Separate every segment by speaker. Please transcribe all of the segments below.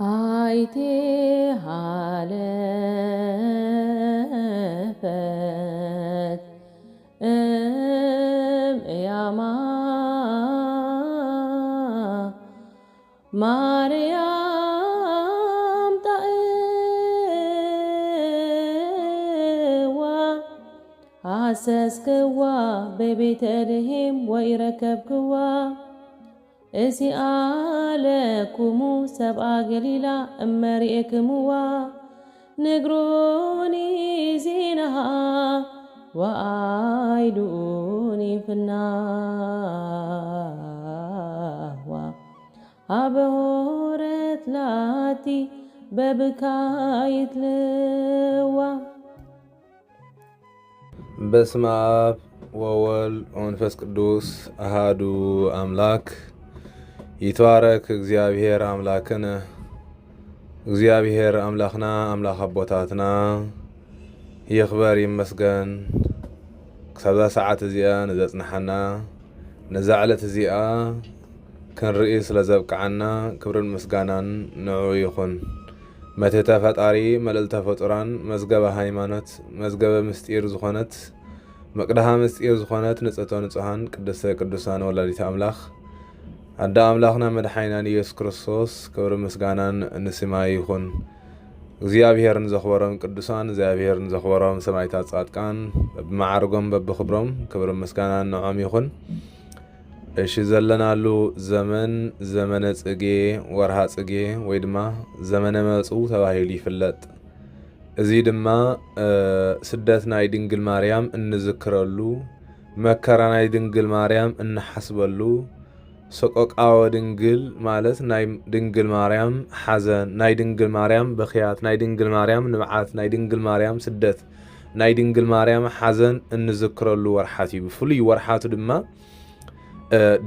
Speaker 1: አይቴ ሃለፈት ያማ ማርያም ጣዕዋ አሰስክዋ በቤተልሔም ወይረከብክዋ እሲአለኩሙ ሰብአ ገሊላ እመሪኤክሙዋ ንግሩኒ ዜናሃ ወአይዱኒ ፍናዋ አበሆረት ላቲ በብካይት ልዋ።
Speaker 2: በስመ አብ ወወልድ ወመንፈስ ቅዱስ አሃዱ አምላክ። ይትባረክ እግዚአብሔር አምላክነ እግዚአብሔር አምላኽና አምላኽ አቦታትና ይኽበር ይመስገን። ክሳብ ሰዓት እዚኣ ንዘጽንሐና ነዛ ዕለት እዚኣ ክንርኢ ስለ ዘብቅዓና ክብርን ምስጋናን ንዑ ይኹን። መትሕተ ፈጣሪ መልዕልተ ፍጡራን መዝገበ ሃይማኖት መዝገበ ምስጢር ዝኾነት መቅድሃ ምስጢር ዝኾነት ንጽሕተ ንጹሃን ቅድስተ ቅዱሳን ወላዲተ አምላኽ አዳ አምላኽና መድኃኒናን ኢየሱስ ክርስቶስ ክብሪ ምስጋናን ንስማ ይኹን። እግዚአብሔር ንዘኽበሮም ቅዱሳን እግዚአብሔር ንዘኽበሮም ሰማዕታት ጻድቃን በብማዕርጎም በብኽብሮም ክብሪ ምስጋናን ንዖም ይኹን። እሺ ዘለናሉ ዘመን ዘመነ ጽጌ ወርሃ ጽጌ ወይ ድማ ዘመነ መጽው ተባሂሉ ይፍለጥ። እዚ ድማ ስደት ናይ ድንግል ማርያም እንዝክረሉ መከራ ናይ ድንግል ማርያም እንሓስበሉ ሰቆቃወ ድንግል ማለት ናይ ድንግል ማርያም ሓዘን ናይ ድንግል ማርያም በኽያት ናይ ድንግል ማርያም ንብዓት ናይ ድንግል ማርያም ስደት ናይ ድንግል ማርያም ሓዘን እንዝክረሉ ወርሓት እዩ። ብፍሉይ ወርሓቱ ድማ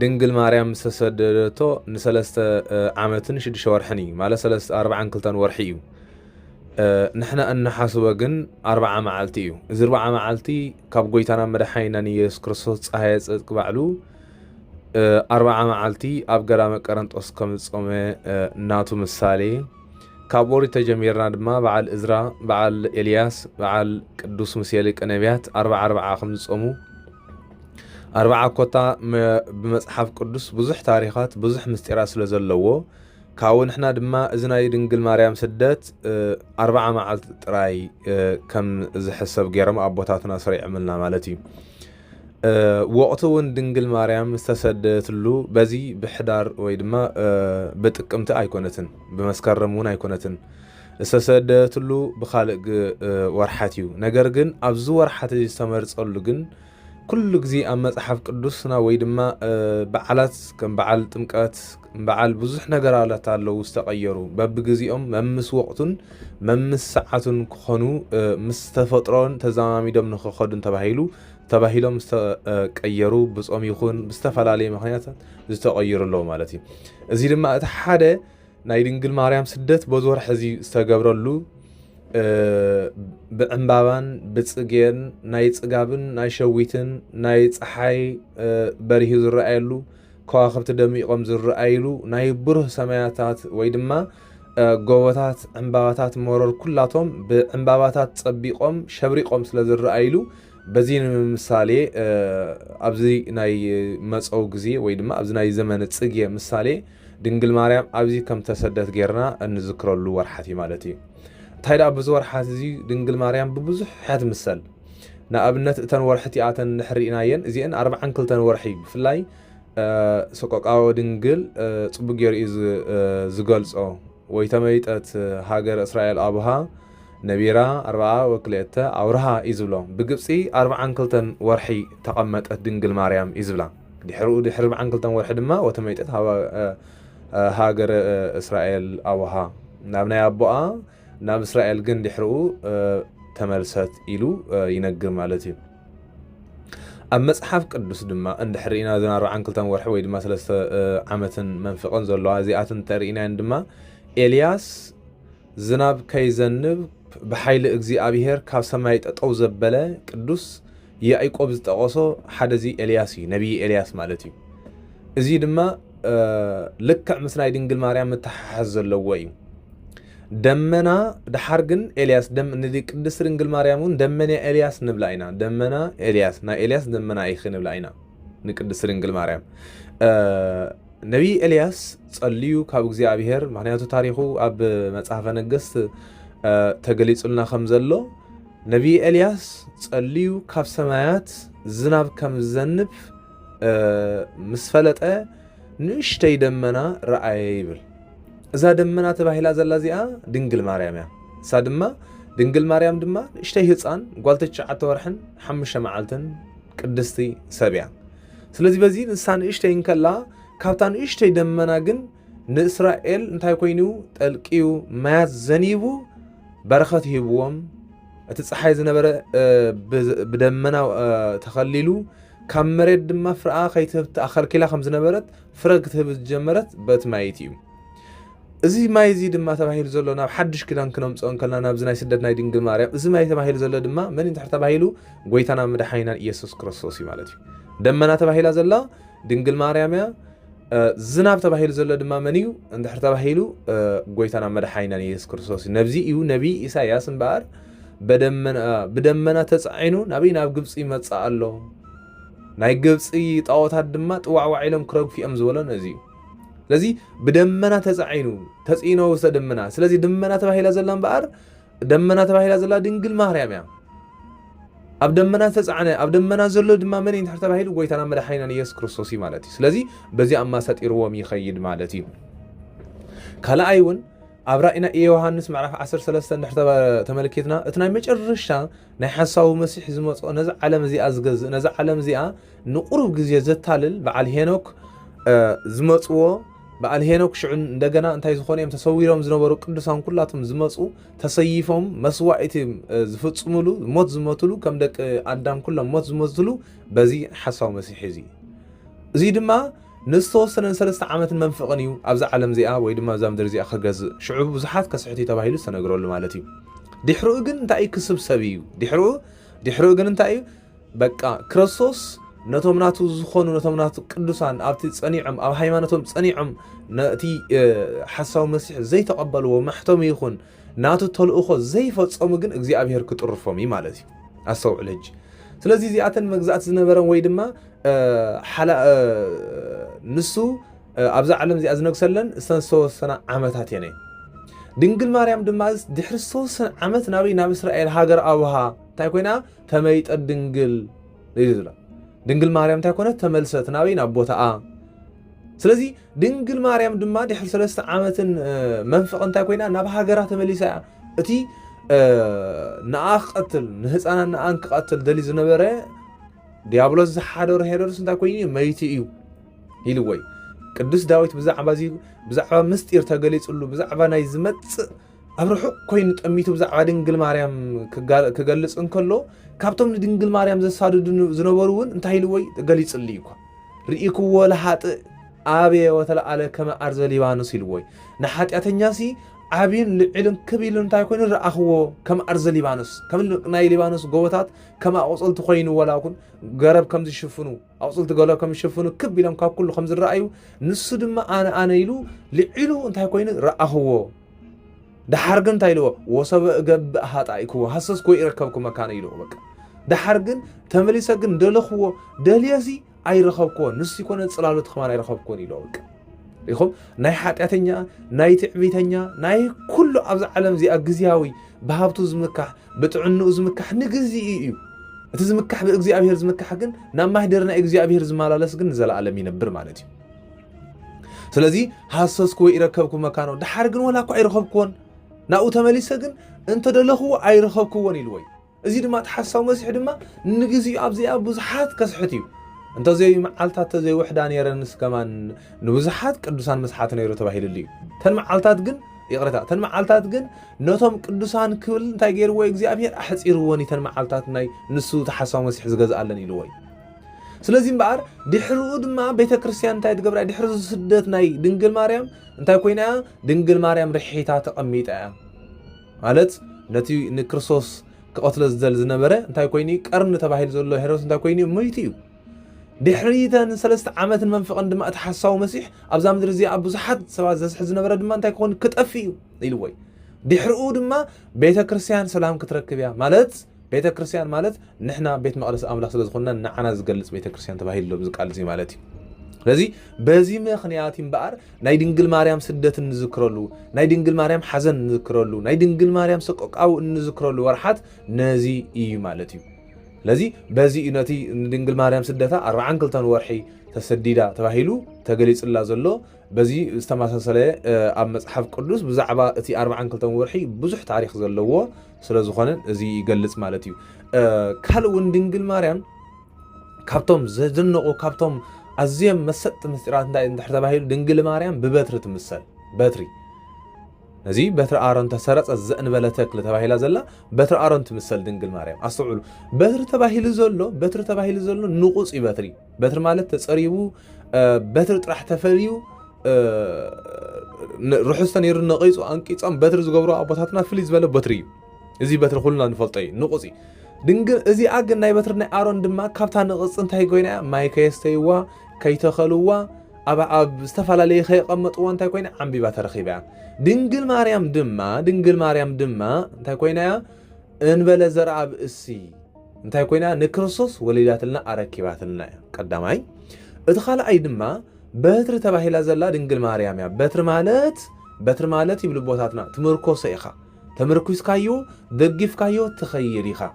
Speaker 2: ድንግል ማርያም ዝተሰደደቶ ንሰለስተ ዓመትን 6 ወርሕን እዩ ማለት 42 ወርሒ እዩ። ንሕና እንሓስቦ ግን 40 መዓልቲ እዩ። እዚ 40 መዓልቲ ካብ ጎይታና መድኃኒናን ኢየሱስ ክርስቶስ ፀሃየ ጽድቂ ባዕሉ 40 መዓልቲ ኣብ ገዳመ ቀረንጦስ ከም ዝጾመ እናቱ ምሳሌ ካብ ኦሪት ተጀሚርና ድማ በዓል እዝራ በዓል ኤልያስ በዓል ቅዱስ ሙሴ ሊቀ ነቢያት 40 ከም ዝጾሙ 40 ኮታ ብመጽሓፍ ቅዱስ ብዙሕ ታሪኻት ብዙሕ ምስጢራት ስለ ዘለዎ ካብኡ ንሕና ድማ እዚ ናይ ድንግል ማርያም ስደት 40 መዓልቲ ጥራይ ከም ዝሕሰብ ገይሮም ኣቦታትና ሰሪዖምልና ማለት እዩ። ወቅቱ እውን ድንግል ማርያም ዝተሰደትሉ በዚ ብሕዳር ወይ ድማ ብጥቅምቲ ኣይኮነትን ብመስከረም እውን ኣይኮነትን ዝተሰደትሉ ብኻልእ ወርሓት እዩ። ነገር ግን ኣብዚ ወርሓት ዝተመርጸሉ ግን ኩሉ ግዜ ኣብ መጽሓፍ ቅዱስና ወይ ድማ በዓላት ከም በዓል ጥምቀት በዓል ብዙሕ ነገራት ኣለዉ ዝተቐየሩ በብግዚኦም መምስ ወቅቱን መምስ ሰዓቱን ክኾኑ ምስ ተፈጥሮን ተዛማሚዶም ንኽኸዱን ተባሂሎም ዝተቀየሩ ብጾም ይኹን ብዝተፈላለየ ምኽንያታት ዝተቐይሩ ኣለዉ ማለት እዩ። እዚ ድማ እቲ ሓደ ናይ ድንግል ማርያም ስደት በዚ ወርሒ እዚ ዝተገብረሉ ብዕምባባን ብጽጌን ናይ ጽጋብን ናይ ሸዊትን ናይ ፀሓይ በሪሁ ዝረኣየሉ ከዋኽብቲ ደሚቖም ዝረኣይሉ ናይ ብሩህ ሰማያታት ወይ ድማ ጎቦታት ዕምባባታት መሮር ኩላቶም ብዕምባባታት ጸቢቖም ሸብሪቖም ስለ ዝረኣይሉ በዚ ምሳሌ ኣብዚ ናይ መጸው ግዜ ወይ ድማ ኣብዚ ናይ ዘመነ ጽጌ ምሳሌ ድንግል ማርያም ኣብዚ ከም ተሰደት ጌርና እንዝክረሉ ወርሓት ማለት እዩ። እንታይ ደኣ በዚ ወርሓት እዚ ድንግል ማርያም ብብዙሕ ሕያት ምሰል ንኣብነት እተን ወርሕቲ ኣተን ንሕሪእናየን እዚአን 42 ወርሒ ብፍላይ ሰቆቃወ ድንግል ጽቡቕ ጌሩ እዩ ዝገልጾ ወይ ተመይጠት ሃገር እስራኤል ኣቡሃ ነቢራ 42 ኣውርሃ እዩ ዝብሎ ብግብፂ 42 ወርሒ ተቐመጠት ድንግል ማርያም እዩ ዝብላ ድሕሪ 42 ወርሒ ድማ ወተመይጠት ሃገር እስራኤል ኣቡሃ ናብ ናይ ኣቦኣ ናብ እስራኤል ግን ድሕሪኡ ተመልሰት ኢሉ ይነግር ማለት እዩ። ኣብ መጽሓፍ ቅዱስ ድማ እንድሕሪና ዘና 42 ወርሒ ወይ ድማ 3 ዓመትን መንፍቕን ዘለዋ እዚኣትን ተርእናን ድማ ኤልያስ ዝናብ ከይዘንብ ብሓይሊ እግዚአብሔር ካብ ሰማይ ጠጠው ዘበለ ቅዱስ ያዕቆብ ዝጠቐሶ ሓደዚ ኤልያስ እዩ ነቢይ ኤልያስ ማለት እዩ። እዚ ድማ ልክዕ ምስ ናይ ድንግል ማርያም ምትሓሓዝ ዘለዎ እዩ። دمنا دحرجن إلياس دم ندي قدس رنجل مريمون دمنا إلياس نبلعنا دمنا إلياس نا إلياس دمنا أيخ نبلعنا نقدس رنجل مريم نبي إلياس صليو كابو እግዚአብሔር معناته تاريخه أب مصحف نجست تجليس لنا خمزلو نبي إلياس صليو كاب سمايات زناب كم زنب مسفلت نشتي دمنا رأيبل إذا دمنا تباهيلا زلا زيا دنجل مريم يا سادما دنجل مريم دما نشتي هتصان قالت تشعت ورحن حمش معلتن قدستي سبيع ስለዚህ በዚህ እንሳን እሽተይ እንከላ ካብታን እሽተይ ደመና ግን ንእስራኤል እንታይ ኮይኑ ጠልቂው ማያዝ ዘኒቡ በረኸት ይብዎም እቲ ፀሓይ ዝነበረ ብደመና ተኸሊሉ ካብ መሬት ድማ ፍርኣ ከይትህብቲ ኣኸልኪላ ከም ዝነበረት ፍረ ክትህብ ዝጀመረት በት ማየት እዩ እዚ ማይ እዚ ድማ ተባሂሉ ዘሎ ናብ ሓድሽ ክዳን ክነምፅኦ እንከልና ናብ ዝናይ ስደት ናይ ድንግል ማርያም እዚ ማይ ተባሂሉ ዘሎ ድማ መን እንድሕር ተባሂሉ ጎይታና መድሓኒና ኢየሱስ ክርስቶስ እዩ ማለት እዩ ደመና ተባሂላ ዘላ ድንግል ማርያም ዝናብ ተባሂሉ ዘሎ ድማ መን እዩ እንድሕር ተባሂሉ ጎይታና መድሓኒና ኢየሱስ ክርስቶስ ነብዚ እዩ ነቢ ኢሳያስ እምበኣር ብደመና ተጻዒኑ ናብ ግብፂ ይመጽእ ኣሎ ናይ ግብፂ ጣዖታት ድማ ጥዋዕዋዕ ኢሎም ክረግፉ እዮም ዝበሎ ነዚ እዩ ስለዚ ብደመና ተጻዒኑ ተጽኢኖ ውስተ ደመና ስለዚ ደመና ተባሂላ ዘላ እምበኣር ደመና ተባሂላ ዘላ ድንግል ማርያም እያ ኣብ ደመና ተጻዕነ ኣብ ደመና ዘሎ ድማ መን እንድሕር ተባሂሉ ጎይታና መድሓኒና ኢየሱስ ክርስቶስ እዩ ማለት እዩ ስለዚ በዚ ኣማሳጢርዎም ይኸይድ ማለት እዩ ካልኣይ እውን ኣብ ራእይና ዮሐንስ ምዕራፍ 13 እንድሕር ተመልኪትና እቲ ናይ መጨረሻ ናይ ሓሳቡ መሲሕ ዝመጽኦ ነዚ ዓለም እዚኣ ዝገዝእ ነዚ ዓለም እዚኣ ንቁሩብ ግዜ ዘታልል በዓል ሄኖክ ዝመጽዎ በዓል ሄኖክ ሽዑን እንደገና እንታይ ዝኾነ እዮም ተሰዊሮም ዝነበሩ ቅዱሳን ኩላቶም ዝመጹ ተሰይፎም መስዋዕቲ ዝፍጽሙሉ ሞት ዝሞትሉ ከም ደቂ ኣዳም ኩሎም ሞት ዝሞትሉ በዚ ሓሳቡ መሲሕ እዚ ድማ ንዝተወሰነ 3 ዓመትን መንፍቕን እዩ ኣብዛ ዓለም እዚኣ ወይ ድማ ኣብዛ ምድሪ እዚኣ ክገዝእ ሽዑ ብዙሓት ከስሕቲ ተባሂሉ ዝተነግረሉ ማለት እዩ ድሕሪኡ ግን እንታይ ክስብሰብ እዩ ድሕሪኡ ግን እንታይ እዩ በቃ ክርስቶስ ነቶም ናቱ ዝኾኑ ነቶም ናቱ ቅዱሳን ኣብቲ ጸኒዖም ኣብ ሃይማኖቶም ጸኒዖም ነቲ ሓሳቡ መሲሕ ዘይተቐበልዎ ማሕቶም ይኹን ናቱ ተልእኾ ዘይፈጸሙ ግን እግዚአብሔር ክጥርፎም እዩ ማለት እዩ ኣስተውዕል ሕጂ ስለዚ እዚኣተን መግዛእቲ ዝነበረን ወይ ድማ ንሱ ኣብዛ ዓለም እዚኣ ዝነግሰለን ዝተወሰነ ዓመታት የነ ድንግል ማርያም ድማ ድሕሪ ዝተወሰነ ዓመት ናብ እስራኤል ሃገር ኣብሃ እንታይ ኮይና ተመይጠ ድንግል ይዝላ ድንግል ማርያም እንታይ ኮነት ተመልሰት ናበይ ናብ ቦታኣ ስለዚ ድንግል ማርያም ድማ ድሕሪ 3 ዓመትን መንፍቕ እንታይ ኮይና ናብ ሃገራ ተመሊሳ እቲ ንኣኽቀትል ንህፃናት ንኣን ክቐትል ደሊ ዝነበረ ዲያብሎስ ዝሓደሩ ሄሮድስ እንታይ ኮይኑ መይቲ እዩ ኢልወይ ቅዱስ ዳዊት ብዛዕባ ምስጢር ተገሊጹሉ ብዛዕባ ናይ ዝመጽእ ኣብ ርሑቕ ኮይኑ ጠሚቱ ብዛዕባ ድንግል ማርያም ክገልጽ እንከሎ ካብቶም ንድንግል ማርያም ዘሳድዱ ዝነበሩ እውን እንታይ ኢልወይ ገሊጽሉ እዩ ርኢክዎ ለሓጥእ ኣበየ ወተለኣለ ከመ ኣርዘ ሊባኖስ ኢልወይ ንሓጢኣተኛሲ ዓብይን ልዕልን ክቢልን እንታይ ኮይኑ ረኣኽዎ ከም ኣርዘ ሊባኖስ ከም ናይ ሊባኖስ ጎቦታት ከም ኣቁጽልቲ ኮይኑ ወላኩን ገረብ ከም ዝሽፍኑ ኣቁጽልቲ ገረብ ከም ዝሽፍኑ ክብ ኢሎም ካብ ኩሉ ከም ዝረኣዩ ንሱ ድማ ኣነ ኢሉ ልዕሉ እንታይ ኮይኑ ረኣኽዎ دحرجن تايلو وصب جب هاتايكو حسس كوي يركبكم مكان يلو بقى دحرجن تمليسجن دلخو دلياسي أي رخبكون نسي كون صلالة خمان أي رخبكون يلو بقى يخم ناي حاتياتنيا ناي تعبيتنيا ناي كله أبز علم زي أجزياوي بهابتو زمكح بتعنو زمكح نجزي إيو تزمكح بأجزي أبير زمكح جن نام ما هدرنا أجزي أبير زمالا لسجن زل عالمين بر مالتي سلازي حسس كوي يركبكم مكانه دحرجن ولا كوي يرخبكون ناو تمليسجن انت دلخو اي رخبكون يلوي ازي دما تحساو مسيح دما نغزي ابزي ابزحات كسحتيو انت زي معالتات زي وحدان يرنس كمان نبزحات قدوسان مسحات نيرو تباهيل لي تن معالتات جن يقرتا تن معالتات جن نوتهم قدوسان كل انت غير وي اغزيابير احصيرووني تن معالتات ناي نسو تحساو مسيح زغزالن يلوي ስለዚህ እምበኣር ድሕሩ ድማ ቤተ ክርስቲያን እንታይ ትገብራ ድሕሩ ስደት ናይ ድንግል ማርያም እንታይ ኮይና ድንግል ማርያም ርሒታ ተቐሚጣ ማለት ነቲ ንክርስቶስ ክቆትለ ዝደል ዝነበረ እንታይ ኮይኒ ቀርን ተባሂል ዘሎ ሄሮስ እንታይ ኮይኒ ሞይቲ እዩ ድሕሪተን 3 ዓመትን መንፍቕን ድማ ተሓሳው መሲሕ ኣብዛ ምድሪ እዚኣ ብዙሓት ሰባት ዘስሕዝ ዝነበረ ድማ እንታይ ኮን ክጠፊ እዩ ኢልወይ دحرقو دما بيت كريستيان سلام كتركب يا مالت بيت كريستيان مالت نحنا بيت مقدس أملاك سلازخونا نحنا زقلص بيت كريستيان تباهيل له بزق زي مالتي لذي بزي مخنيات بقر ناي دنجل مريم سدت نذكرلو ناي دنجل مريم حزن نذكرلو ناي دنجل مريم سقق أو نذكرلو ورحات نزي إي مالتي لذي بزي إنتي دنجل مريم سدتها 40 كلتان ورحي تسديدا تباهيلو تجلس الله زلو بزي استماسسله أب مصحف قدوس بزعبا اتي 40 كلتان ورحي بزح تاريخ زلوه سلازخونه ازي يجلس مالتي كالون دنجل مريم كابتم زدنقو كابتم أزيم مسط مسيرات اندا تباهيلو دنجل مريم ببتر تمثل بتري نزي بتر آرون تسرق الزئن بلتك لتباهيلا زلا بتر آرون تمثل دنجل مريم أصعلو بتر تباهيل زلو نقص بتري بتر مالت تصريبو بتر طرح تفريو رحستن ير نقيص وانقيصم بتر زغبرو ابوتاتنا فليز بله بتري ازي بتر كلنا نفلطي نقصي دنجل ازي اغن ناي بتر ناي آرون دما كابتا نقص انتي كوينا مايكيستيوا كيتخلوا أبا استفعل خي قمت وان تكوين عم بيبا ترخيبا دنجل مريم دما تكوينا انبل زرع باسي تكوينا نكرسوس وليدات لنا اركيبات لنا قداماي ادخال اي دما بتر تباهيلا زلا دنجل مريم يا بتر مالت يبل بوتاتنا تمركوس ايخا تمركوس كايو دغيف كايو تخير ايخا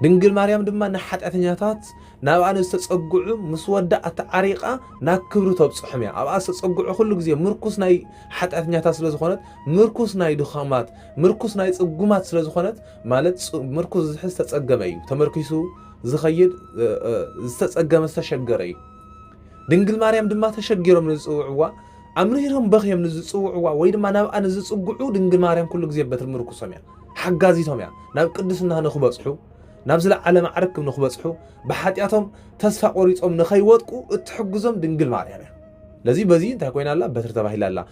Speaker 2: دنجل مريم دما نحت اتنياتات نابان استصقعو مسودا اتعريقه نا كبر تبصحميا ابا استصقعو كل غزي مركوس ناي حت اتنياتات سلازخونت مركوس ناي دخامات مركوس ناي صقومات سلازخونت مالت مركوس زحس تصقمايو تمركيسو زخيد استصقم استشغري دنجل مريم دما تشغيرم نصوعوا امريرم بخيم نصوعوا وي دما نابان زصقعو دنجل مريم كل غزي بتر مركوسميا حغازيتوميا ناب قدسنا نخبصحو نابزل عالم عركم نخبصحو بحاتياتهم تسفى قريصهم نخيوطقو اتحجزهم دنجل مريم لذي بزي انت كوين الله بتر تباهيل الله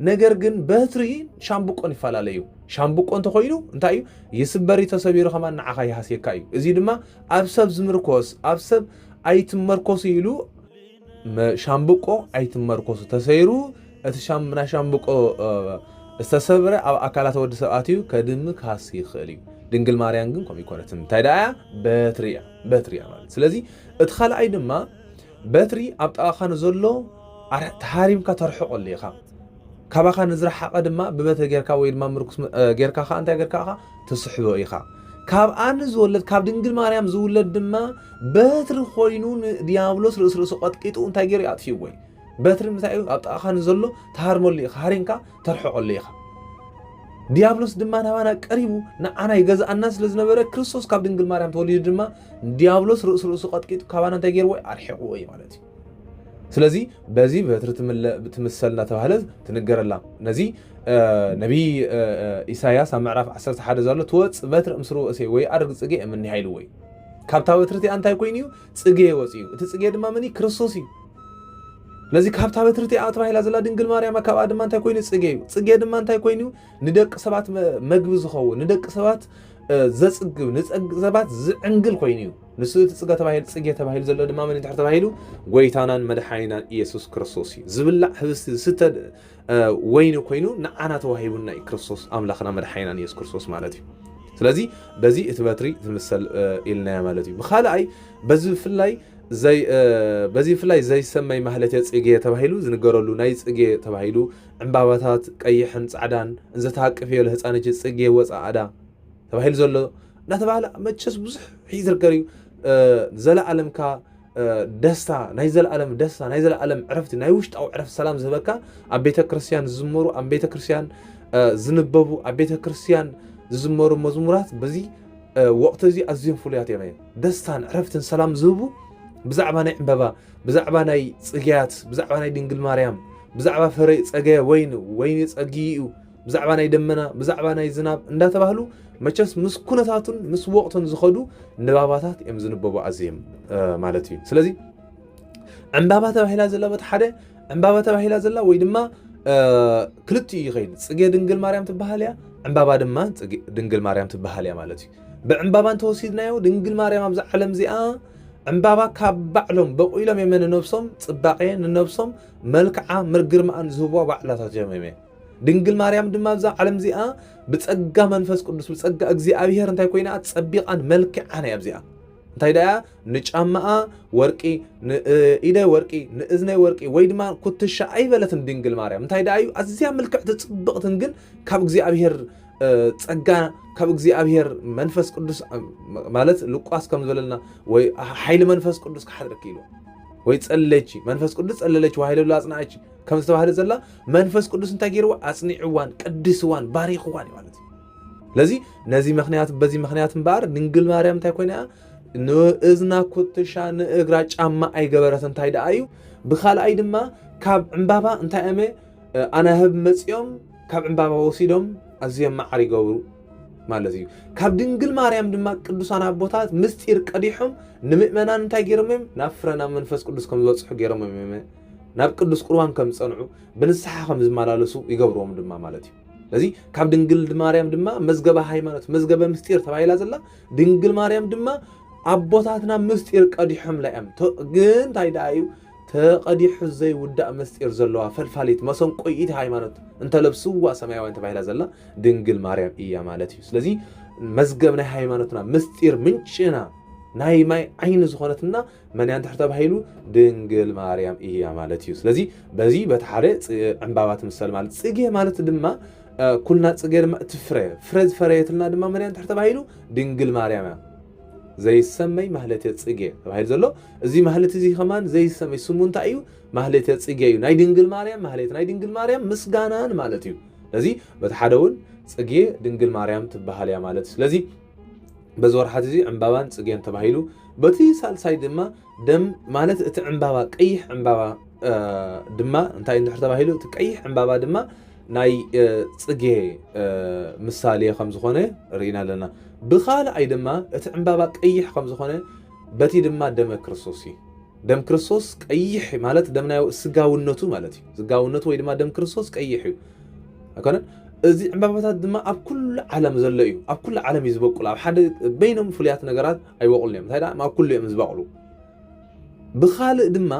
Speaker 2: نجر جن بتري شامبوقون يفالاليو شامبوقون تخوينو انتايو يسبري تسبيرو كمان نعخا يحاسيكايو ازي دما ابسب زمركوس ابسب ايت مركوس يلو شامبوقو ايت مركوس تسيرو اتشامنا شامبوقو استسبره اكالات ود سباتيو كدم كاسي خليو دنجل مريم ግን ቆም ይኮነትም ታይዳያ በትሪያ ማለት ስለዚህ እትኻል አይ ድማ በትሪ ኣብጣኻን ዘሎ ታሪምካ ተርሕቆ ለኻ ካባኻን ዝረሓቀ ድማ በበተ ጌርካ ወይ ድማ ምርኩስ ጌርካ አንተ ጌርካ ተስሕቦ ኢኻ ካብ አን ዝወለድ ካብ ድንግል ማርያም ዝውለድ ድማ በትሪ ኮይኑ ዲያብሎስ ርእሱ ቀጥቂጡ እንታይ ጌር ያጥፊው ወይ በትሪ ምታይ ኣብጣኻን ዘሎ ታርሞሊ ሓሪንካ ተርሕቆ ለኻ ديابلوس دما نوانا قريبو انا يغز الناس لزنبره كريستوس كاب دنجل مريم توليد دما ديابلوس رؤسو قطقيت كابانا تغير وي ارحقو وي مالتي سلازي بزي بتر تمثلنا تبهله تنجرلا نزي نبي إساياس معرف 11 زالو توص بتر امسرو اسي وي ارغ صغي من هايلو وي كابتا بترتي انتاي كوينيو صغي وصيو تصغي دما مني كريستوسي لذي كابتا بترتي اتبايلا زلا دنجل مريم كاب ادم انتاي كويني صغي دما انتاي كوينيو ندق سبات مغب زخو ندق سبات زصغ نصغ سبات زعنجل كوينيو نسو تصغا تبايل صغي تبايل زلا دما من تحت تبايلو غويتانان مدحاينا يسوع كريستوس زبلا حبس ست وين كوينو نعنا توهيبنا كريستوس املاخنا مدحاينا يسوع كريستوس مالتي ስለዚህ በዚህ እትበትሪ ትምሰል ኢልና ማለት እዩ በኻላይ በዚህ ፍላይ زي بزي فلاي زي سمي محلت يصيغي تباهيلو زنغرلو ناي صيغي تباهيلو عمباباتات قيحن صعدان انز تاقف يله حصانج صيغي وصعدا تباهيل زلو نتباله مچس بزح يزرغريو زلا عالمكا دستا ناي زلا عالم دستا ناي زلا عالم عرفت ناي وشت او عرف سلام زبكا ابيته كريستيان زمرو ابيته كريستيان زنببو ابيته كريستيان زمرو مزمورات بزي وقت زي ازين فوليات يمين دستان عرفتن سلام زبو بزعبا ناي عمبابا بزعبا ناي صغيات بزعبا ناي دنجل مريم بزعبا فري صغي وين صغيو بزعبا ناي دمنا بزعبا ناي زناب اندا تباهلو مچس مسكونتاتون مس وقتن زخدو نباباتات ام زنببو عزيم مالتي سلازي عمبابا تباهيلا زلا بتحده عمبابا تباهيلا زلا وي دما كلتي يخيل صغي دنجل مريم تباهليا عمبابا دما دنجل مريم تباهليا مالتي بعمبابا توسيدنايو دنجل مريم ابز عالم زيا عمبابا كبعلهم بقيلهم يمن نفسهم صباقين نفسهم ملكعه مرغرما ان زوبوا بعلات جميمه ድንግል ማርያም ድማ ብዛ ዓለም ዚኣ ብጸጋ መንፈስ ቅዱስ ብጸጋ እግዚአብሔር እንታይ ኮይና ጸቢቃን መልክዓን እያ ብዚኣ እንታይ ደኣ ንጫማኣ ወርቂ ንኢደ ወርቂ ንእዝነይ ወርቂ ወይ ድማ ኩትሻ ኣይበለትን ድንግል ማርያም እንታይ ደኣ እዩ ኣዝያ መልክዕቲ ጽብቕትን ግን ካብ እግዚአብሔር ጸጋ ካብ እግዚአብሔር መንፈስ ቅዱስ ማለት ሉቃስ ከም ዝበለልና ወይ ኃይል መንፈስ ቅዱስ ክሓድረክ ኢሉ ወይ ጸለች መንፈስ ቅዱስ ጸለለች ወይ ኃይል አጽናዕች ከም ዝተባህለ ዘላ መንፈስ ቅዱስ እንታይ ገይርዋ አጽኒዕዋን ቅድስዋን ባሪኽዋን ማለት እዩ ለዚ ነዚ ምኽንያት በዚ ምኽንያት እምበር ድንግል ማርያም እንታይ ኮይና ንእዝና ኩትሻ ንእግራ ጫማ ኣይገበረት እንታይ ደኣ እዩ ብኻልኣይ ድማ ካብ ዕምባባ እንታይ እመ ኣናህብ መጽዮም ካብ ዕምባባ ወሲዶም ኣዝዮም ማዕር ይገብሩ ማለት እዩ ካብ ድንግል ማርያም ድማ ቅዱሳን አቦታት ምስጢር ቀዲሖም ንምእመናን እንታይ ገይሮም ናብ ፍረና መንፈስ ቅዱስ ከም ዝበጽሑ ገይሮም ናብ ቅዱስ ቁርባን ከም ጸንዑ ብንስሓ ከም ዝመላለሱ ይገብሮም ድማ ማለት እዩ ለዚ ካብ ድንግል ማርያም ድማ መዝገበ ሃይማኖት መዝገበ ምስጢር ተባሂላ ዘላ ድንግል ማርያም ድማ አቦታትና ምስጢር ቀዲሖም ለአም ግን እንታይ ደኣ እዩ ተቀዲሑ ዘይውዳእ ምስጢር ዘለዋ ፈልፋሊት መሰንቆይት ሃይማኖት እንተለብስዋ ሰማያውያን ተባሂላ ዘላ ድንግል ማርያም እያ ማለት እዩ ስለዚ መዝገብ ናይ ሃይማኖትና ምስጢር ምንጭና ናይ ማይ ዓይኒ ዝኾነትና መን ያንተ ተባሂሉ ድንግል ማርያም እያ ማለት እዩ ስለዚ በዚ በተሓደ ዕምባባት ምሰል ማለት ጽጌ ማለት ድማ ኩልና ጽጌ ድማ ፍረ ዝፈረየትና ድማ መን ያንተ ተባሂሉ ድንግል ማርያም ዘይሰመይ ማህለተ ጽጌ ተባሂሉ ዘሎ እዚ ማህለተ እዚ ከማን ዘይሰመይ ስሙ እንታይ እዩ ማህለተ ጽጌ እዩ ናይ ድንግል ማርያም ማህለተ ናይ ድንግል ማርያም ምስጋናን ማለት እዩ ስለዚ በተሓደውን ጽጌ ድንግል ማርያም ትበሃል ያ ማለት ስለዚ በዝወርሓት እዚ ዕምባባን ጽጌን ተባሂሉ በቲ ሳልሳይ ድማ ደም ማለት እቲ ዕምባባ ቀይሕ ዕምባባ ድማ እንታይ እንድሕር ተባሂሉ እቲ ቀይሕ ዕምባባ ድማ ናይ ጽጌ ምሳሌ ከም ዝኾነ ርኢና ኣለና ብኻልኣይ ድማ እቲ ዕምባባ ቀይሕ ከም ዝኾነ በቲ ድማ ደመ ክርስቶስ እዩ ደም ክርስቶስ ቀይሕ ማለት ደም ናይ ስጋውነቱ ማለት እዩ ስጋውነቱ ወይ ድማ ደም ክርስቶስ ቀይሕ እዩ ኣኮነ እዚ ዕምባባታት ድማ ኣብ ኩሉ ዓለም ዘሎ እዩ ኣብ ኩሉ ዓለም ይዝበቁሉ ኣብ ሓደ በይኖም ፍልያት ነገራት ኣይበቁሉን እዮም እንታይ ኣብ ኩሉ እዮም ዝበቁሉ ብኻልእ ድማ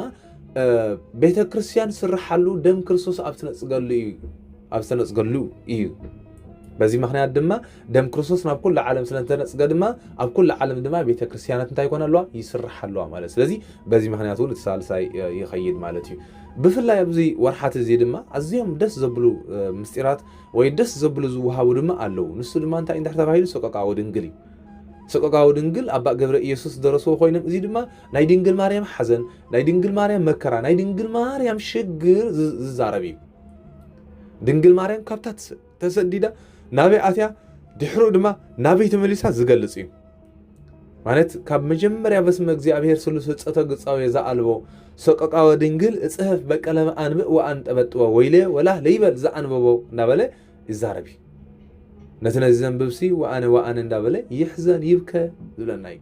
Speaker 2: ቤተ ክርስቲያን ስራሓሉ ደም ክርስቶስ ኣብ ተነጽገሉ እዩ በዚ ምኽንያት ድማ ደም ክርስቶስ ናብ ኩሉ ዓለም ስለተነጽገ ድማ ኣብ ኩሉ ዓለም ድማ ቤተ ክርስቲያናት እንታይ ይኮናለዋ ይስራሓለዋ ማለት ስለዚ በዚ ምኽንያት እውን ተሳልሳይ ይኸይድ ማለት እዩ ብፍላይ ኣብዚ ወርሓት እዚ ድማ ኣዝዮም ደስ ዘብሉ ምስጢራት ወይ ደስ ዘብሉ ዝውሃቡ ድማ ኣለው ንሱ ድማ እንታይ እንድሕር ተባሂሉ ሰቆቃወ ድንግል እዩ ሰቆቃወ ድንግል ኣባ ገብረ ኢየሱስ ደረስዎ ኮይኖም እዚ ድማ ናይ ድንግል ማርያም ሓዘን ናይ ድንግል ማርያም መከራ ናይ ድንግል ማርያም ሽግር ዝዛረብ እዩ ድንግል ማርያም ካብታ ተሰዲዳ ናበይ ኣትያ ድሕሩ ድማ ናበይ ተመሊሳ ዝገልጽ እዩ ማለት ካብ መጀመርያ በስመ እግዚአብሔር ስሉስ ህፀተ ግጻዊ ዘኣልቦ ሰቆቃወ ድንግል እጽሕፍ በቀለመ አንብእ ወአንጠበጥቦ ወይለ ወላ ለይበል ዘአንበቦ እንዳበለ ይዛረብ ነቲ ነዚ ዘንብብሲ ወአነ እንዳበለ ይሕዘን ይብከ ዝብለና እዩ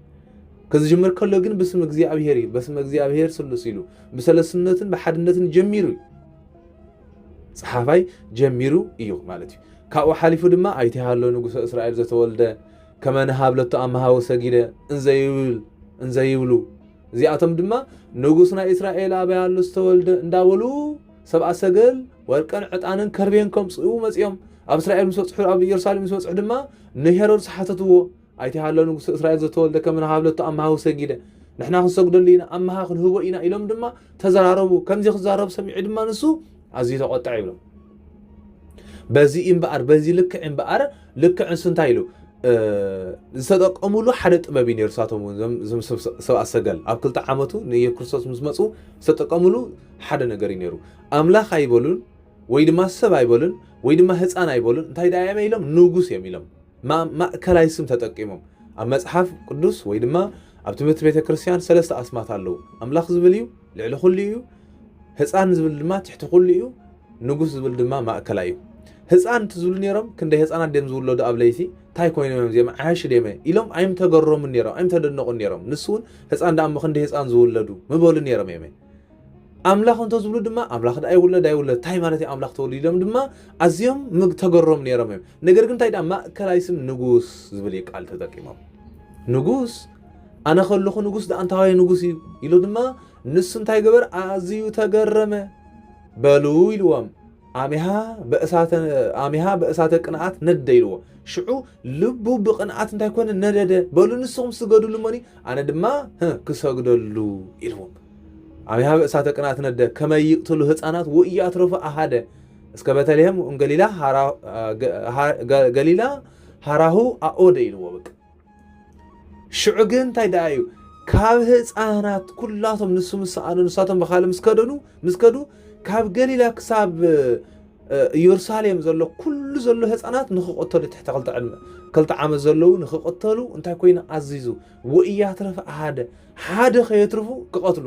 Speaker 2: ከዝጅምር ከሎ ግን በስመ እግዚአብሔር እዩ በስመ እግዚአብሔር ስሉስ ኢሉ ብሰለስነትን ብሓድነትን ጀሚሩ ጸሓፋይ ጀሚሩ እዩ ማለት እዩ ካብኡ ሓሊፉ ድማ ኣይተሃሎ ንጉሰ እስራኤል ዘተወልደ ከመንሃብለቶ ኣመሃወ ሰጊደ እንዘይብሉ እዚኣቶም ድማ ንጉስ ናይ እስራኤል ኣበያሉ ዝተወልደ እንዳበሉ ሰብኣ ሰገል ወርቀን ዕጣንን ከርቤን ከምጽኡ መጽኦም ኣብ እስራኤል ምስ በጽሑ ኣብ ኢየሩሳሌም ምስ በጽሑ ድማ ንሄሮድስ ሓተትዎ ኣይተሃሎ ንጉስ እስራኤል ዘተወልደ ከመንሃብለቶ ኣመሃወ ሰጊደ ንሕና ክንሰግደሉ ኢና ኣመሃ ክንህቦ ኢና ኢሎም ድማ ተዘራረቡ ከምዚ ክዛረቡ ሰሚዑ ድማ ንሱ ኣዝዩ ተቆጣዕ ይብሎም በዚ እምበኣር በዚ ልክዕ እምበኣር ልክዕ እንታይ ኢሉ ዝተጠቀሙሉ ሓደ ጥበብ እዩ ነይሩ ሳቶም ሰብኣ ሰገል ኣብ 2 ዓመቱ ንኢየሱስ ክርስቶስ ምስ መጹ ዝተጠቀሙሉ ሓደ ነገር እዩ ነይሩ ኣምላኽ ኣይበሉን ወይ ድማ ሰብ ኣይበሉን ወይ ድማ ህፃን ኣይበሉን እንታይ ዳያ ኢሎም ንጉስ እዮም ኢሎም ማእከላይ ስም ተጠቂሞም ኣብ መጽሓፍ ቅዱስ ወይ ድማ ኣብ ትምህርቲ ቤተ ክርስቲያን ሰለስተ ኣስማት ኣለዉ ኣምላኽ ዝብል እዩ ልዕሊ ኩሉ እዩ ህፃን ዝብል ድማ ትሕቲ ኩሉ እዩ ንጉስ ዝብል ድማ ማእከላይ እዩ ህፃን ትዝብሉ ነይሮም ክንደይ ህፃናት ደም ዝውለዱ ኣብ ለይቲ እንታይ ኮይኖም እዚኦም ዓሽ ደመ ኢሎም ኣይም ተገረሙን ነይሮም ኣይም ተደነቁን ነይሮም ንሱን ህፃን ዳኣ ክንደይ ህፃን ዝውለዱ ምበሉ ነይሮም እየመ ኣምላኽ እንተ ዝብሉ ድማ ኣምላኽ ኣይውለድ እንታይ ማለት እዩ ኣምላኽ ተወሊዶም ድማ ኣዝዮም ተገረሙ ነይሮም እዮም ነገር ግን እንታይ ዳ ማእከላይ ስም ንጉስ ዝብል ቃል ተጠቂሞም ንጉስ ኣነ ከለኹ ንጉስ ዳ አንታዋይ ንጉስ እዩ ኢሉ ድማ ንሱ እንታይ ገበር ኣዝዩ ተገረመ በሉ ኢልዎም አሚሃ በእሳተ ቅንዓት ነደይልዎ ሽዑ ልቡ ብቅንዓት እንታይ ኮነ ነደደ በሉ ንስኹም ስገዱሉ እሞኒ ኣነ ድማ ክሰግደሉ ኢልዎም አሚሃ በእሳተ ቅንዓት ነደ ከመይ ይቅትሉ ህፃናት ወኢያትረፉ አሃደ እስከ በተልሔም ገሊላ ሃራሁ አኦደ ኢልዎ በቃ ሽዑ ግን እንታይ ደኣ እዩ ካብ ህፃናት ኩላቶም ንሱ ምስኣኑ ንሳቶም በኻለ ምስከዱ ካብ ገሊላ ክሳብ ኢየሩሳሌም ዘሎ ኩሉ ዘሎ ህፃናት ንኽቆተሉ ትሕቲ 2 ዓመት ዘለው ንኽቆተሉ እንታይ ኮይነ ኣዚዙ ወኢያትረፉ ሓደ ከየትርፉ ክቆትሉ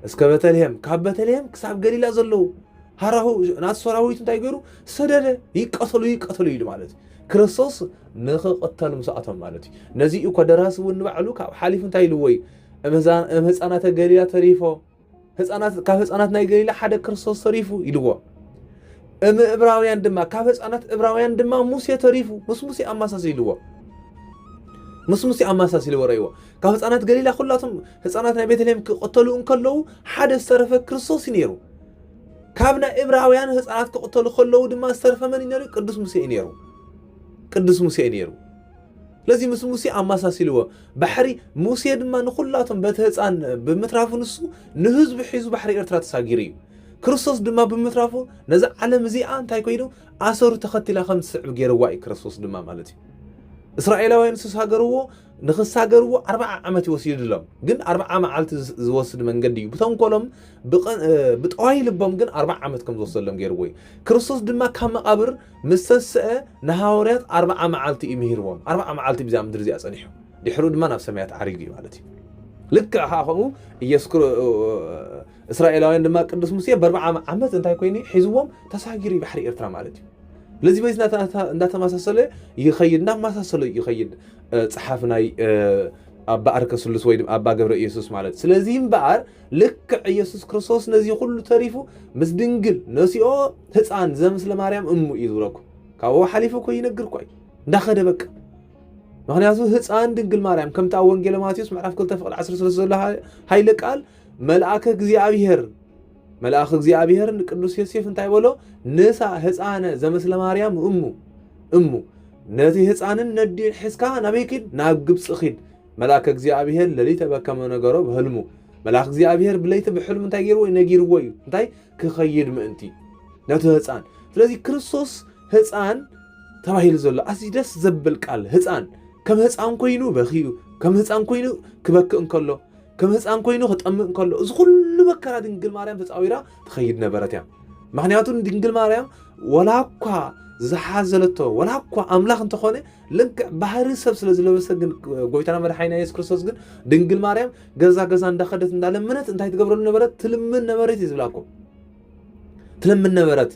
Speaker 2: እስከ በተልሔም ካብ በተልሔም ክሳብ ገሊላ ዘለው ሃራሁ ናት ሰራዊት እንታይ ገይሩ ሰደደ ይቀተሉ ኢሉ ማለት ክርስቶስ ንኽቆተሉ ምስኣቶም ማለት እዩ ነዚ እኮ ደራሲ እውን ንባዕሉ ካብ ሓሊፉ እንታይ ኢልዎ እዩ ህፃናት ገሊላ ተሪፎ ካብ ህፃናት ናይ ገሊላ ሓደ ክርስቶስ ተሪፉ ኢልዎ ዕብራውያን ድማ ካብ ህፃናት ዕብራውያን ድማ ሙሴ ተሪፉ ምስ ሙሴ ኣማሳሲልዎ ረእይዎ ካብ ህፃናት ገሊላ ኩላቶም ህፃናት ናይ ቤተልሔም ክቆተሉ እንከለዉ ሓደ ዝተረፈ ክርስቶስ እዩ ነይሩ ካብ ናይ ዕብራውያን ህፃናት ክቆተሉ ከለዉ ድማ ዝተረፈ መን እዩ ነይሩ ቅዱስ ሙሴ ነይሩ ለዚ ምስ ሙሴ ኣማሳሲልዎ ባሕሪ ሙሴ ድማ ንኩላቶም በቲ ህፃን ብምትራፉ ንሱ ንህዝቢ ሒዙ ባሕሪ ኤርትራ ተሳጊሩ እዩ ክርስቶስ ድማ ብምትራፉ ነዚ ዓለም እዚኣ እንታይ ኮይኑ ኣሰሩ ተኸቲላ ከም ትስዕብ ገይርዋ እዩ ክርስቶስ ድማ ማለት እዩ እስራኤላውያን ንክሳገርዎ 40 ዓመት ይወስድሎም ግን 40 መዓልቲ ዝወስድ መንገዲ እዩ ብተንኮሎም ብጠዋይ ልቦም ግን 40 ዓመት ከም ዝወሰደሎም ገይርዎ እዩ ክርስቶስ ድማ ካብ መቃብር ምስ ተስአ ንሃዋርያት 40 መዓልቲ እዩ ምሂርዎም 40 መዓልቲ ብዛ ምድሪ እዚኣ ፀኒሑ ድሕሩ ድማ ናብ ሰማያት ዓሪጉ እዩ ማለት እዩ ልክዕ ከምኡ እስራኤላውያን ድማ ቅዱስ ሙሴ ብ40 ዓመት እንታይ ኮይኑ ሒዝዎም ተሳጊሩ ባሕሪ ኤርትራ ማለት እዩ ለዚ በይስ እንዳተመሳሰለ ይኸይድ ፀሓፍ ናይ ኣባ ኣርከስሉስ ወይ ኣባ ገብረ ኢየሱስ ማለት ስለዚ እምበኣር ልክዕ ኢየሱስ ክርስቶስ ነዚ ኩሉ ተሪፉ ምስ ድንግል ነሲኦ ህፃን ዘምስለ ማርያም እሙ እዩ ዝብለኩ ካብኡ ሓሊፉ እኮ ይነግር እኳ እንዳኸደ በቃ ምክንያቱ ህፃን ድንግል ማርያም ከምታ ወንጌል ማቴዎስ ምዕራፍ 2:13 ዘሎ ሃይለ ቃል መልአከ እግዚአብሔር ንቅዱስ ዮሴፍ እንታይ በሎ ንሳ ህፃነ ዘምስለ ማርያም እሙ ነቲ ህፃንን ነዲን ሒዝካ ናበይ ኪድ ናብ ግብፂ ኺድ መልአከ እግዚአብሔር ለሊተ በከመ ነገሮ በህልሙ መልአክ እግዚአብሔር ብለይቲ ብሕልሙ እንታይ ገይርዎ ነጊርዎ እዩ እንታይ ክኸይድ ምእንቲ ነቲ ህፃን ስለዚ ክርስቶስ ህፃን ተባሂሉ ዘሎ ኣዝዩ ደስ ዘብል ቃል ህፃን ከም ህፃን ኮይኑ በኺዩ ከም ህፃን ኮይኑ ክበክእ እንከሎ ከም ህፃን ኮይኑ ክጠምእ እንከሎ እዚ ኩሉ መከራ ድንግል ማርያም ተፃዊራ ትኸይድ ነበረት እያ ምክንያቱ ድንግል ማርያም ወላኳ ዝሓዘለቶ ወላኳ ኣምላኽ እንተኾነ ልክዕ ባህሪ ሰብ ስለ ዝለበሰ ግን ጎይታና መድሓኒና ኢየሱስ ክርስቶስ ግን ድንግል ማርያም ገዛ እንዳኸደት እንዳለመነት እንታይ ትገብረሉ ነበረት ትልምን ነበረት እዩ ዝብላኩም ትልምን ነበረት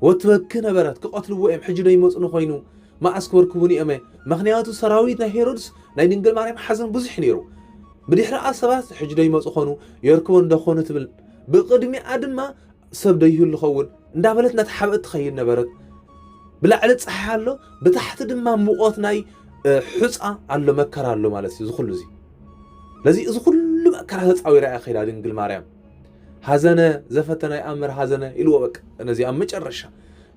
Speaker 2: ወትበክህ ነበረት ክቆትልዎ እዮም ሕጂ ዶ ይመፁ ኮይኑ ማእስ ክበርክቡን እዮም ምክንያቱ ሰራዊት ናይ ሄሮድስ ናይ ድንግል ማርያም ሓዘን ብዙሕ ነይሩ ብድሕሪኣ ሰባት ሕጂ ዶ ይመፁ ኾኑ የርክቦ እንደኾኑ ትብል ብቅድሚኣ ድማ ሰብ ዶ ይህሉ ኸውን እንዳበለት ናተሓበአት ትኸይድ ነበረት ብላዕሊ ፀሓይ ኣሎ ብታሕቲ ድማ ሙቆት ናይ ሑፃ ኣሎ መከራ ኣሎ ማለት እዩ ዝኩሉ እዚ ለዚ እዚ ኩሉ መከራ ተፃዊራ እያ ኸይዳ ድንግል ማርያም ሓዘነ ዘፈተነ ይኣምር ሓዘነ ኢልዎ በቃ ነዚ ኣብ መጨረሻ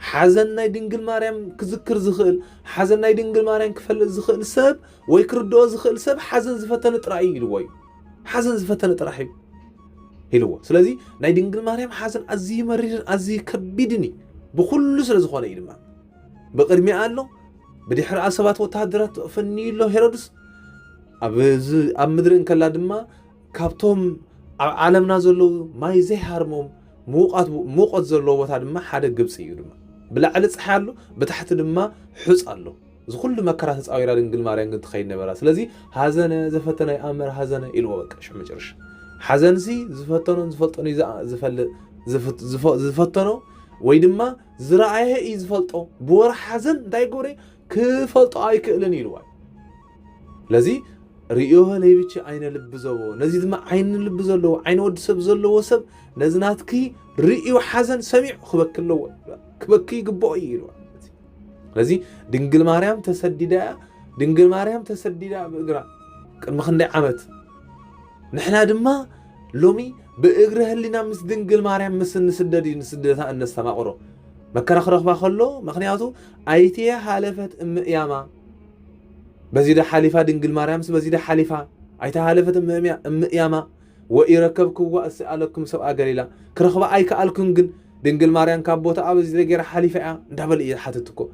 Speaker 2: ሓዘን ናይ ድንግል ማርያም ክዝክር ዝኽእል ሓዘን ናይ ድንግል ማርያም ክፈልጥ ዝኽእል ሰብ ወይ ክርድኦ ዝኽእል ሰብ ሓዘን ዝፈተነ ጥራይ ኢልዎ እዩ ሓዘን ዝፈተነ ጥራሕ እዩ ኢልዎ ስለዚ ናይ ድንግል ማርያም ሓዘን ኣዝዩ መሪርን ኣዝዩ ከቢድን እዩ ብኩሉ ስለ ዝኾነ እዩ ድማ ብቅድሚኣ ኣሎ ብድሕሪኣ ሰባት ወታደራት ፈኒዩሎ ሄሮድስ ኣብ ምድሪ እንከላ ድማ ካብቶም ኣብ ዓለምና ዘለዉ ማይ ዘይሃርሞም ሙቆት ዘለዎ ቦታ ድማ ሓደ ግብፂ እዩ ድማ ብላዕሊ ፀሓይ ኣሎ ብታሕቲ ድማ ሑፃ ኣሎ እዚ ኩሉ መከራ ተፃዊራ ድንግል ማርያም ግን ትኸይድ ነበራ ስለዚ ሓዘነ ዘፈተነ ይኣምር ሓዘነ ኢልዎ በቃ ሽዑ መጨረሻ ሓዘንሲ ዝፈተኖን ዝፈልጦን ዝፈተኖ ወይ ድማ ዝረኣየ እዩ ዝፈልጦ ብወር ሓዘን እንታይ ገብረ ክፈልጦ ኣይክእልን ኢልዋ ለዚ ርእዮ ለይብቺ ዓይነ ልቢ ዘቦ ነዚ ድማ ዓይኒ ልቢ ዘለዎ ዓይነ ወዲ ሰብ ዘለዎ ሰብ ነዚ ናትኪ ርእዮ ሓዘን ሰሚዑ ክበኪ ይግብኦ እዩ ኢልዋ ለዚ ድንግል ማርያም ተሰዲዳ ብእግራ ቅድሚ ክንደይ ዓመት ንሕና ድማ ሎሚ بإجره لنا مس دنجل مريم مس نسددها النستماقرو مكر خرخبا خلو مخنياتو أيتيا حالفت ياما بزيد حليفة دنجل مريم بزيد حليفة أيتها حالفت ياما وإركبكم وأسألكم سبع قليلا كرخبا أي كألكم جن دنجل مريم كابوتا أبزيد غير حليفة دبل إيه حتتكو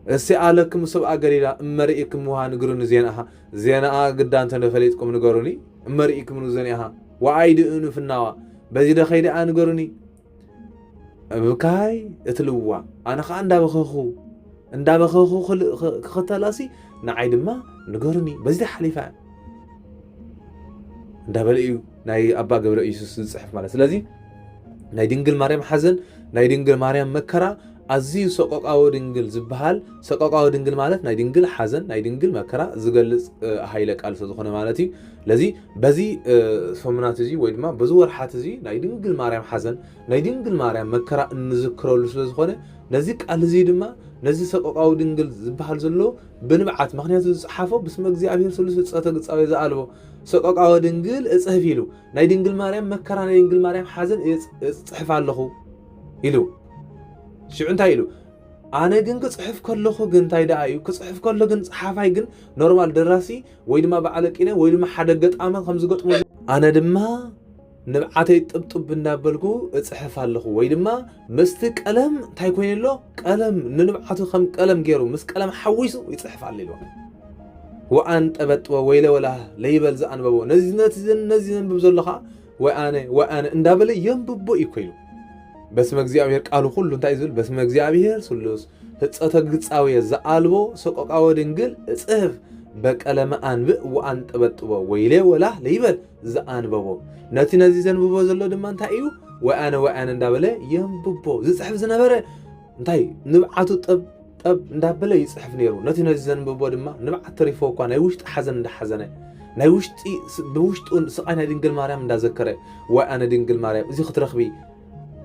Speaker 2: أسألكم سبع قليلا مرئكم وها نقرون زينها قدان تنفليتكم نقروني مرئكم زينها وعيد إنه في النوا بزيد خير أنا قروني بكاي اتلوا أنا خان دا بخخو ختلاسي نعيد ما نقرني بزيد حليفة دبل إيو ناي أبا قبل يسوس صحف ماله سلازي ناي دينجل مريم حزن ناي دينجل مريم مكرا أزي سقاقاو دينجل زبحال سقاقاو دينجل مالت ناي دينجل حزن ناي دينجل مكرا زغلص هايلك ألف زخونه مالتي لذي بزي فمنات زي ويدما بزور حات زي ناي دينجل مريم حزن ناي دينجل مريم مكرا نذكرو لسو زخونه نزيك ألزي دما نزي سقاقاو دينجل زبحال زلو بنبعات مخنياتو صحافو بسم እግዚአብሔር ስሉስ ጸተ ግጻዊ ዘአልቦ سقاقاو دينجل اصحفيلو ناي دينجل مريم مكرا ناي دينجل مريم حزن اصحف ኣለኹ ኢሉ شو انت هيلو أنا جن كصحف كله جن تايدا أيو كصحف كله جن صحافي جن نورمال دراسي ويد ما بعلك إنا ويد ما حدا قط عمل خمس قط أنا دما نبعتي طب بنابلكو صحف الله ويد ما مستك قلم تايكوين له قلم نبعته خم قلم غيرو مس قلم حويسو يصحف على له وأن تبت ويله ولا ليبل زان بابو نزين ببزلخا وأنا اندابل ينببو يكويلو بس ما እግዚአብሔር ቃሉ ሁሉ እንታይ ዝብል በስመ እግዚአብሔር ስሉስ ህጸተ ግጻዊ ዘአልቦ ሰቆቃወ ድንግል ጽህፍ በቀለመ አንብእ ወአንጠበጥቦ ወይሌ ወላ ለይበል ዘአንበቦ ነቲ ነዚ ዘንብቦ ዘሎ ድማ እንታይ እዩ ወአነ እንዳበለ የንብቦ ዝጽሕፍ ዝነበረ እንታይ ንብዓቱ ጠብ እንዳበለ ይጽሕፍ ነይሩ ነቲ ነዚ ዘንብቦ ድማ ንብዓት ተሪፎ እኳ ናይ ውሽጢ ሓዘን እንዳሓዘነ ናይ ውሽጢ ብውሽጡ ስቃይ ናይ ድንግል ማርያም እንዳዘከረ ወአነ ድንግል ማርያም እዚ ክትረኽቢ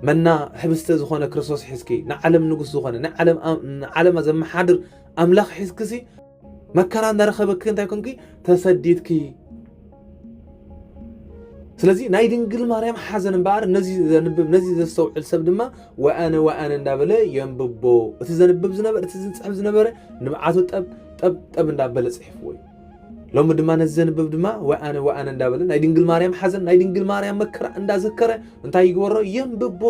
Speaker 2: منا حبست زخونة كريستوس حسكي نعلم نقص زخونة نعلم زم حادر أملاخ حسكسي مكران دار خبك كنت يكون كي تسديد كي سلازي نايدين قل مريم حزن بار نزي زنبب نزي زستوع السبب ما وأنا ندابله ينببو تزنبب زنبر تزنسحب زنبر نبعاتو تب ندابله صحفوي لو مدما نزنبب دما وأنا ندابله نايدين قل مريم حزن نايدين قل مريم مكر اندا ذكره انت يقورو ينببو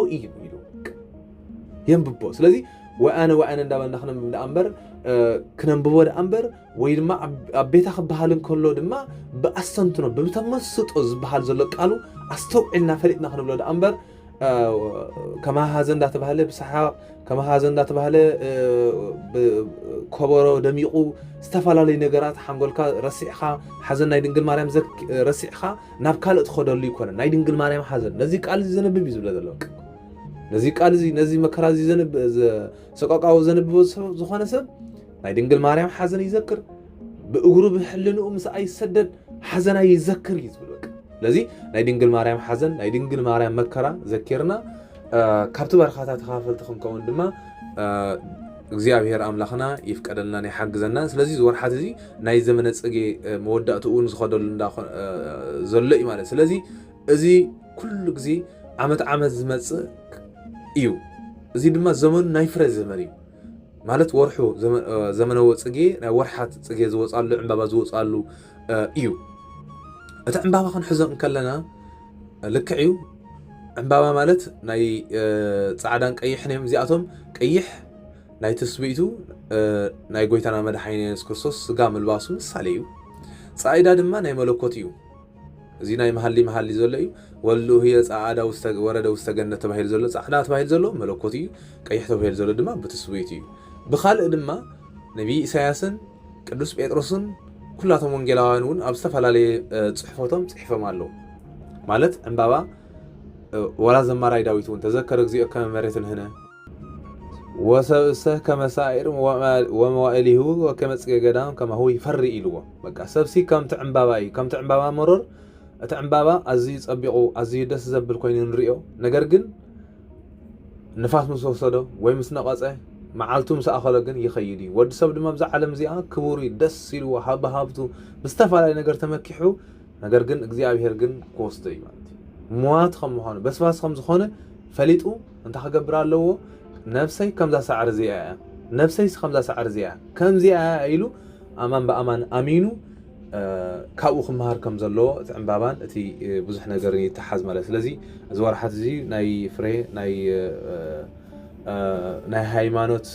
Speaker 2: ينببو سلازي وأنا ندابله نحن من أمبر كننببو أمبر ويدما أبيتا خبهالن كله دما بأسنتنو بمتمسط أزبهال زلو قالو أستوعلنا فريقنا خنبلو أمبر كما هازن دات بهاله بصحة كما هازن دات بهاله كبرو دميقو استفالالي نجارات حنقولك رسيخا حزن نايدنجل مريم زك رسيخا نابكال ادخلوا يكون نايدنجل مريم حزن نزي قال زي زنب بيزبل دلوك نزي قال زي مكرا زي زنب سقاقاو زنب زخونه سب نايدنجل مريم حزن يذكر بأغرو بحلنو مساي يسدد حزن يذكر يزبلوك لذي نايدنجل مريم حزن نايدنجل مريم مكرا ذكرنا كابتو برخاتات خافلتكم كون دما እግዚአብሔር አምላኽና ይፍቀደልና ይሐግዘና ስለዚህ ወርሓት እዚ ናይ ዘመነ ጽጌ መወዳእቱን ዝኸደሉ እንዳ ዘሎ እዩ ማለት ስለዚህ እዚ ኩሉ ግዜ ዓመት ዝመጽእ እዩ እዚ ድማ ዘመኑ ናይ ፍረ ዘመን እዩ ማለት ወርሑ ዘመነዎ ጽጌ ናይ ወርሓት ጽጌ ዝወጻሉ ዕምባባ ዝወጻሉ እዩ እቲ ዕምባባ ክንሕዞ እንከለና ልክዕ እዩ ዕምባባ ማለት ናይ ጻዕዳን ቀይሕን እዮም እዚኣቶም ቀይሕ ናይ ተስቢቱ ናይ ጎይታና መድኃኒና ኢየሱስ ክርስቶስ ስጋ መልባሱ ምሳሌ እዩ ጻዕዳ ድማ ናይ መለኮት እዩ እዚ ናይ መሐሊ ዘሎ እዩ ወሉ ህየ ጻዕዳ ወረደ ውስተ ገነት ተባሂል ዘሎ ጻዕዳ ተባሂል ዘሎ መለኮት እዩ ቀይሕ ተባሂል ዘሎ ድማ በተስቢቱ እዩ ብኻልእ ድማ ነቢ ኢሳያስን ቅዱስ ጴጥሮስን ኩላቶም ወንጌላውያን እውን ኣብ ዝተፈላለዩ ጽሑፎቶም ጽሒፎም ኣለዉ ማለት ዕምባባ ወላ ዘማራይ ዳዊት እውን ተዘከረ እግዚኦ ከመ መሬትን ህነ وسبسه كما سائر وموائله وكما تسجدان كما هو يفرق إلوه بقى سبسي كم تعمباباي كم تعمبابا مرور تعمبابا عزيز أبيعو عزيز دس زبل كوين ريو نجرجن نفاس مسوسده ويمسنا قصه معلتم سأخلقن يخيدي ود سبب ما بزع علم زيها كبوري دس يلو حب هابتو مستفى على نجر تمكحو ነገር ግን እግዚአብሔር ግን ኮስቶ ማለት ሞት ከም ሆነ በስባስ ከም ዝኾነ ፈሊጡ እንታ ከገብር ኣለዎ ነፍሰይ ከምዛ ሰዓር እዚኣ ነፍሰይ ከምዛ ሰዓር እዚኣ ከምዚኣ ኢሉ ኣማን በኣማን ኣሚኑ ካብኡ ክመሃር ከም ዘለዎ እቲ ዕምባባን እቲ ብዙሕ ነገር ይተሓዝ ማለት ስለዚ እዚ ወርሓት እዚ ናይ ፍሬ ናይ ሃይማኖት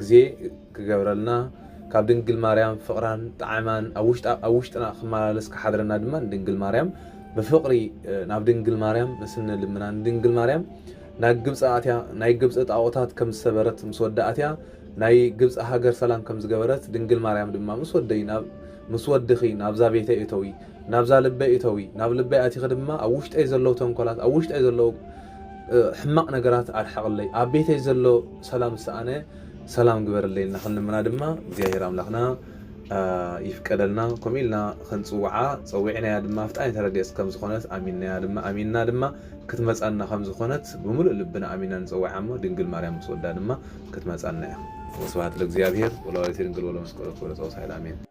Speaker 2: ግዜ ክገብረልና ካብ ድንግል ማርያም ፍቕራን ጣዕማን ኣብ ውሽጥና ክመላለስ ክሓድረና ድማ ድንግል ማርያም ብፍቕሪ ናብ ድንግል ማርያም ምስነ ልምና ድንግል ማርያም ናብ ግብፅ ኣትያ ናይ ግብፅ ጣዖታት ከም ዝሰበረት ምስ ወዳእትያ ናይ ግብፅ ሃገር ሰላም ከም ዝገበረት ድንግል ማርያም ድማ ምስ ወድኺ ናብዛ ቤተይ እተዊ ናብዛ ልበይ እተዊ ናብ ልበይ ኣቲኺ ድማ ኣብ ውሽጠይ ዘለው ተንኮላት ኣብ ውሽጠይ ዘለው ሕማቕ ነገራት ኣድሐቕለይ ኣብ ቤተይ ዘሎ ሰላም ሰኣነ ሰላም ግበረለይ ኢልና ክንልምና ድማ እግዚአብሔር ኣምላኽና ይፍቀደልና ከምኡ ኢልና ክንፅውዓ ፀዊዕናያ ድማ ፍጣን ተረዲእስ ከም ዝኾነት ኣሚንና ድማ ክትመፃና ከም ዝኾነት ብምሉእ ልብና ኣሚንና ንፀውዓ እሞ ድንግል ማርያም ምስ ወዳ ድማ ክትመፃና እያ ወስብሐት ለእግዚአብሔር ወለወላዲቱ ድንግል ወለመስቀሉ ክብረ ፀወሳ ኢል ኣሜን